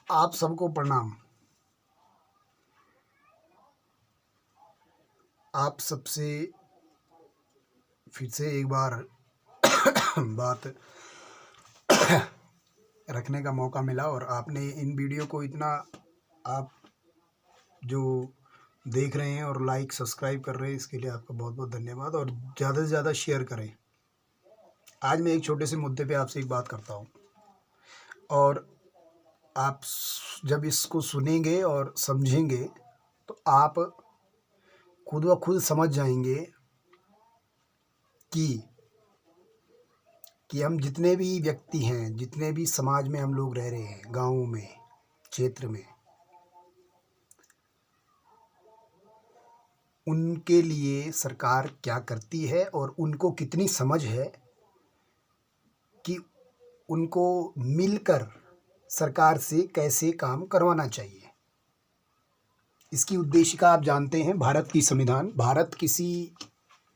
आप सबको प्रणाम। आप सबसे फिर से एक बार बात रखने का मौका मिला और आपने इन वीडियो को इतना आप जो देख रहे हैं और लाइक सब्सक्राइब कर रहे हैं, इसके लिए आपका बहुत बहुत धन्यवाद। और ज़्यादा से ज़्यादा शेयर करें। आज मैं एक छोटे से मुद्दे पे आपसे एक बात करता हूँ और आप जब इसको सुनेंगे और समझेंगे तो आप खुद ब खुद समझ जाएंगे कि हम जितने भी व्यक्ति हैं, जितने भी समाज में हम लोग रह रहे हैं, गाँवों में, क्षेत्र में, उनके लिए सरकार क्या करती है और उनको कितनी समझ है कि उनको मिलकर सरकार से कैसे काम करवाना चाहिए। इसकी उद्देशिका आप जानते हैं, भारत की संविधान।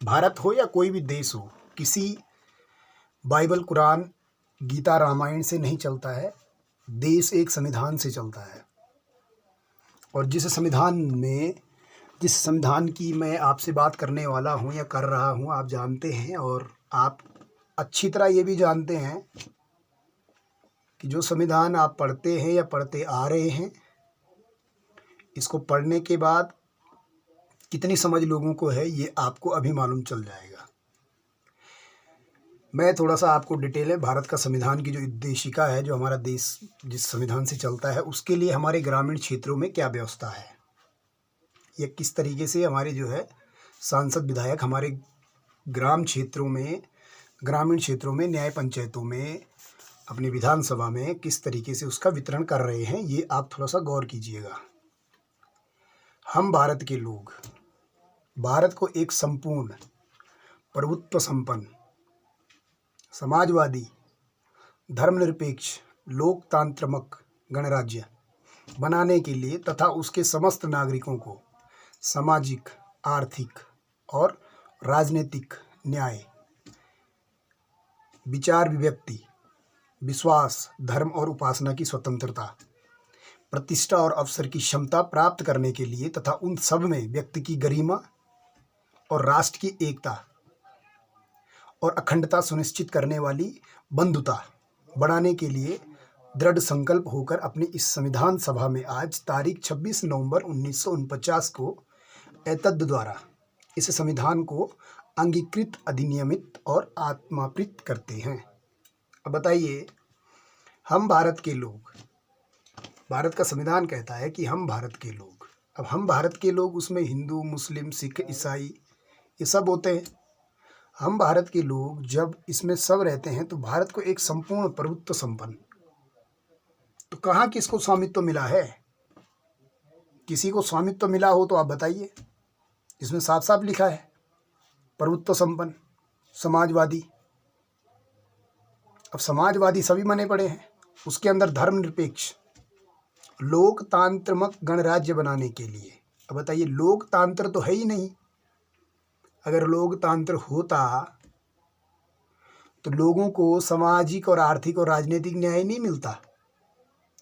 भारत हो या कोई भी देश हो, किसी बाइबल, कुरान, गीता, रामायण से नहीं चलता है। देश एक संविधान से चलता है। और जिस संविधान की मैं आपसे बात करने वाला हूँ या कर रहा हूँ, आप जानते हैं और आप अच्छी तरह ये भी जानते हैं कि जो संविधान आप पढ़ते हैं या पढ़ते आ रहे हैं, इसको पढ़ने के बाद कितनी समझ लोगों को है, ये आपको अभी मालूम चल जाएगा। मैं थोड़ा सा आपको डिटेल है भारत का संविधान की जो उद्देशिका है, जो हमारा देश जिस संविधान से चलता है, उसके लिए हमारे ग्रामीण क्षेत्रों में क्या व्यवस्था है, या किस तरीके से हमारे जो है सांसद विधायक हमारे ग्रामीण क्षेत्रों में, न्याय पंचायतों में, अपनी विधानसभा में किस तरीके से उसका वितरण कर रहे हैं, ये आप थोड़ा सा गौर कीजिएगा। हम भारत के लोग भारत को एक संपूर्ण, प्रभुत्व संपन्न, समाजवादी, धर्मनिरपेक्ष, लोकतांत्रिक गणराज्य बनाने के लिए तथा उसके समस्त नागरिकों को सामाजिक, आर्थिक और राजनीतिक न्याय, विचार अभिव्यक्ति, विश्वास, धर्म और उपासना की स्वतंत्रता, प्रतिष्ठा और अवसर की क्षमता प्राप्त करने के लिए तथा उन सब में व्यक्ति की गरिमा और राष्ट्र की एकता और अखंडता सुनिश्चित करने वाली बंधुता बढ़ाने के लिए दृढ़ संकल्प होकर अपनी इस संविधान सभा में आज तारीख 26 नवंबर 1949 को एतद द्वारा इस संविधान को अंगीकृत, अधिनियमित और आत्मापित करते हैं। अब बताइए, हम भारत के लोग, भारत का संविधान कहता है कि हम भारत के लोग, अब हम भारत के लोग, उसमें हिंदू, मुस्लिम, सिख, ईसाई ये सब होते हैं। हम भारत के लोग जब इसमें सब रहते हैं तो भारत को एक संपूर्ण प्रभुत्व संपन्न, तो कहाँ किसको स्वामित्व मिला है? किसी को स्वामित्व मिला हो तो आप बताइए। इसमें साफ साफ लिखा है प्रभुत्व संपन्न, समाजवादी। अब समाजवादी सभी बने पड़े हैं, उसके अंदर धर्मनिरपेक्ष, लोकतांत्रिक गणराज्य बनाने के लिए। अब बताइए, लोकतंत्र तो है ही नहीं। अगर लोकतंत्र होता तो लोगों को सामाजिक और आर्थिक और राजनीतिक न्याय नहीं मिलता।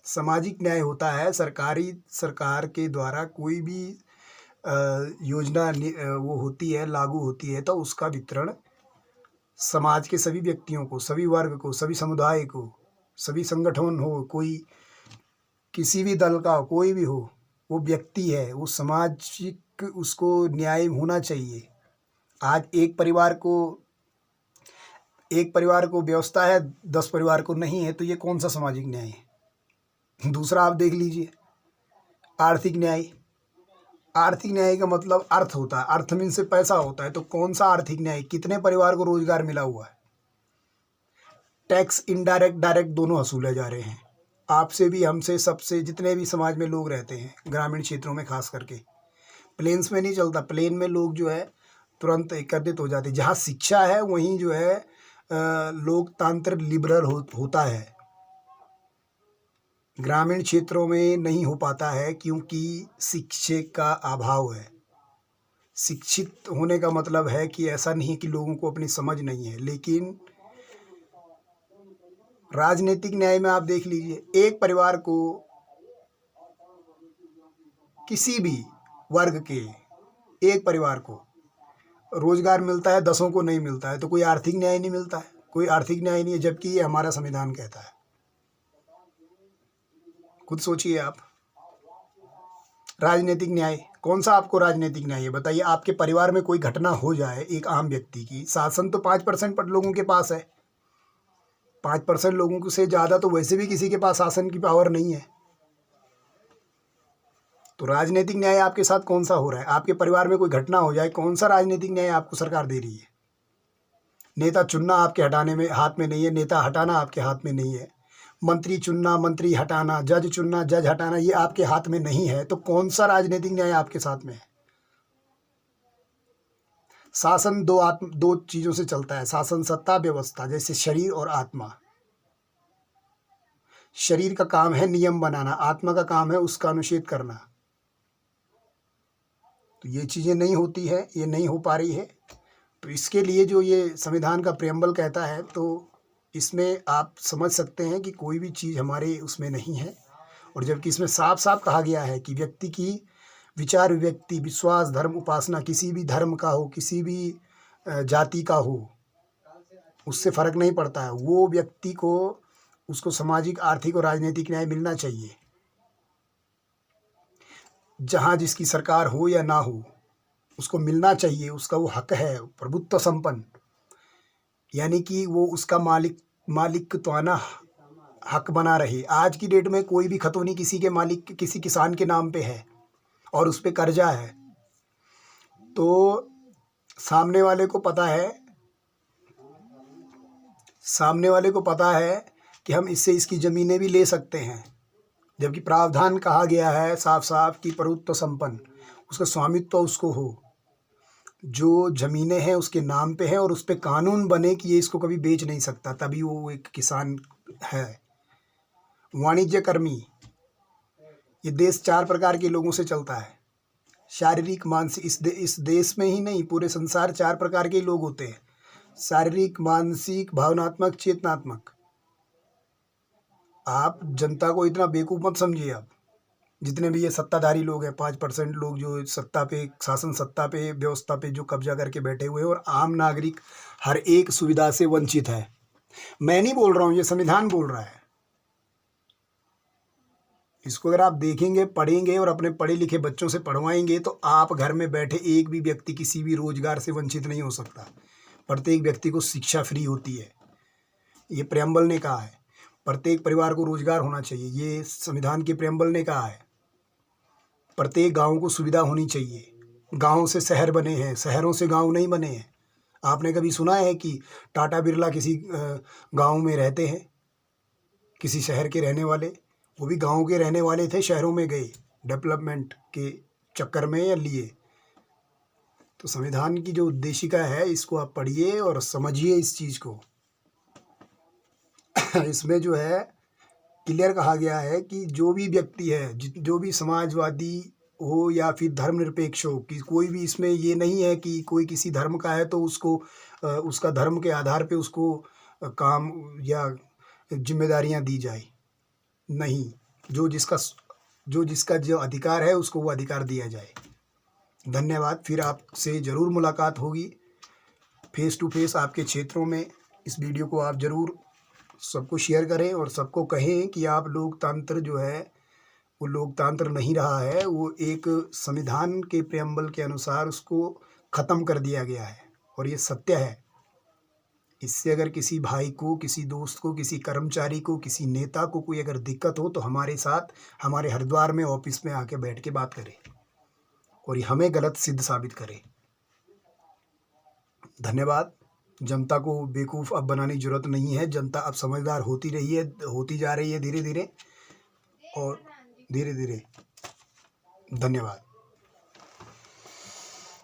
सामाजिक न्याय होता है सरकार के द्वारा कोई भी योजना वो होती है, लागू होती है, तो उसका वितरण समाज के सभी व्यक्तियों को, सभी वर्ग को, सभी समुदाय को, सभी संगठन हो, कोई किसी भी दल का कोई भी हो, वो व्यक्ति है, वो सामाजिक, उसको न्याय होना चाहिए। आज एक परिवार को व्यवस्था है, 10 परिवार को नहीं है, तो ये कौन सा सामाजिक न्याय है? दूसरा आप देख लीजिए, आर्थिक न्याय। आर्थिक न्याय का मतलब अर्थ होता है, अर्थ मीन से पैसा होता है। तो कौन सा आर्थिक न्याय? कितने परिवार को रोजगार मिला हुआ है? टैक्स इनडायरेक्ट, डायरेक्ट दोनों वसूले जा रहे हैं, आपसे भी, हमसे, सबसे, जितने भी समाज में लोग रहते हैं, ग्रामीण क्षेत्रों में खास करके। प्लेन्स में नहीं चलता। प्लेन में लोग जो है तुरंत एकत्रित हो जाते। जहाँ शिक्षा है वहीं जो है लोकतंत्र लिबरल होता है। ग्रामीण क्षेत्रों में नहीं हो पाता है क्योंकि शिक्षा का अभाव है। शिक्षित होने का मतलब है कि ऐसा नहीं कि लोगों को अपनी समझ नहीं है, लेकिन राजनीतिक न्याय में आप देख लीजिए, एक परिवार को किसी भी वर्ग के एक परिवार को रोजगार मिलता है, 10 को नहीं मिलता है, तो कोई आर्थिक न्याय नहीं मिलता है, कोई आर्थिक न्याय नहीं है, जबकि ये हमारा संविधान कहता है। खुद सोचिए आप। राजनीतिक न्याय, कौन सा आपको राजनीतिक न्याय है बताइए? आपके परिवार में कोई घटना हो जाए एक आम व्यक्ति की, शासन तो 5% लोगों के पास है, 5% लोगों से ज़्यादा तो वैसे भी किसी के पास शासन की पावर नहीं है। तो राजनीतिक न्याय आपके साथ कौन सा हो रहा है? आपके परिवार में कोई घटना हो जाए, कौन सा राजनीतिक न्याय आपको सरकार दे रही है? नेता चुनना आपके हटाने में हाथ में नहीं है, नेता हटाना आपके हाथ में नहीं है, मंत्री चुनना, मंत्री हटाना, जज चुनना, जज हटाना, ये आपके हाथ में नहीं है। तो कौन सा राजनीतिक न्याय आपके साथ में है? शासन दो चीज़ों से चलता है, शासन सत्ता व्यवस्था, जैसे शरीर और आत्मा। शरीर का काम है नियम बनाना, आत्मा का काम है उसका अनुच्छेद करना। तो ये चीज़ें नहीं होती है, ये नहीं हो पा रही है। तो इसके लिए जो ये संविधान का प्रेम्बल कहता है, तो इसमें आप समझ सकते हैं कि कोई भी चीज़ हमारे उसमें नहीं है। और जबकि इसमें साफ साफ कहा गया है कि व्यक्ति की विचार, व्यक्ति विश्वास, धर्म, उपासना, किसी भी धर्म का हो, किसी भी जाति का हो, उससे फ़र्क नहीं पड़ता है, वो व्यक्ति को उसको सामाजिक, आर्थिक और राजनीतिक न्याय मिलना चाहिए। जहाँ जिसकी सरकार हो या ना हो, उसको मिलना चाहिए, उसका वो हक है। प्रभुत्व संपन्न, यानी कि वो उसका मालिकत्वाना हक बना रहे। आज की डेट में कोई भी खतौनी किसी के मालिक, किसी किसान के नाम पे है और उस पे कर्जा है, तो सामने वाले को पता है कि हम इससे इसकी ज़मीनें भी ले सकते हैं। जबकि प्रावधान कहा गया है साफ साफ कि प्रभुत्व संपन्न, उसका स्वामित्व उसको हो, जो ज़मीनें हैं उसके नाम पे है और उस पे कानून बने कि ये इसको कभी बेच नहीं सकता, तभी वो एक किसान है। वाणिज्य कर्मी, ये देश 4 प्रकार के लोगों से चलता है, शारीरिक, मानसिक। इस देश में ही नहीं, पूरे संसार 4 प्रकार के लोग होते हैं, शारीरिक, मानसिक, भावनात्मक, चेतनात्मक। आप जनता को इतना बेवकूफ़ मत समझिए। आप जितने भी ये सत्ताधारी लोग हैं, 5% लोग जो सत्ता पे, शासन सत्ता पे, व्यवस्था पे जो कब्जा करके बैठे हुए हैं, और आम नागरिक हर एक सुविधा से वंचित है। मैं नहीं बोल रहा हूँ, ये संविधान बोल रहा है। इसको अगर आप देखेंगे, पढ़ेंगे और अपने पढ़े लिखे बच्चों से पढ़वाएंगे, तो आप घर में बैठे एक भी व्यक्ति किसी भी रोजगार से वंचित नहीं हो सकता। प्रत्येक व्यक्ति को शिक्षा फ्री होती है, ये प्रेम्बल ने कहा है। प्रत्येक परिवार को रोजगार होना चाहिए, ये संविधान के प्रेम्बल ने कहा है। प्रत्येक गांव को सुविधा होनी चाहिए। गांव से शहर बने हैं, शहरों से गांव नहीं बने हैं। आपने कभी सुना है कि टाटा बिरला किसी गांव में रहते हैं? किसी शहर के रहने वाले, वो भी गांव के रहने वाले थे, शहरों में गए डेवलपमेंट के चक्कर में या लिए। तो संविधान की जो उद्देशिका है, इसको आप पढ़िए और समझिए इस चीज़ को। इसमें जो है क्लियर कहा गया है कि जो भी व्यक्ति है, जो भी समाजवादी हो या फिर धर्मनिरपेक्ष हो, कि कोई भी इसमें ये नहीं है कि कोई किसी धर्म का है तो उसको उसका धर्म के आधार पे उसको काम या जिम्मेदारियां दी जाए। नहीं, जो जिसका जो अधिकार है उसको वो अधिकार दिया जाए। धन्यवाद। फिर आपसे ज़रूर मुलाकात होगी फेस टू फेस आपके क्षेत्रों में। इस वीडियो को आप ज़रूर सबको शेयर करें और सबको कहें कि आप लोकतंत्र जो है वो लोकतंत्र नहीं रहा है, वो एक संविधान के प्रेम्बल के अनुसार उसको ख़त्म कर दिया गया है, और ये सत्य है। इससे अगर किसी भाई को, किसी दोस्त को, किसी कर्मचारी को, किसी नेता को कोई अगर दिक्कत हो तो हमारे साथ, हमारे हरिद्वार में ऑफिस में आके बैठ के बात करें और ये हमें गलत सिद्ध साबित करे। धन्यवाद। जनता को बेवकूफ़ अब बनाने की ज़रूरत नहीं है। जनता अब समझदार होती जा रही है धीरे धीरे। धन्यवाद।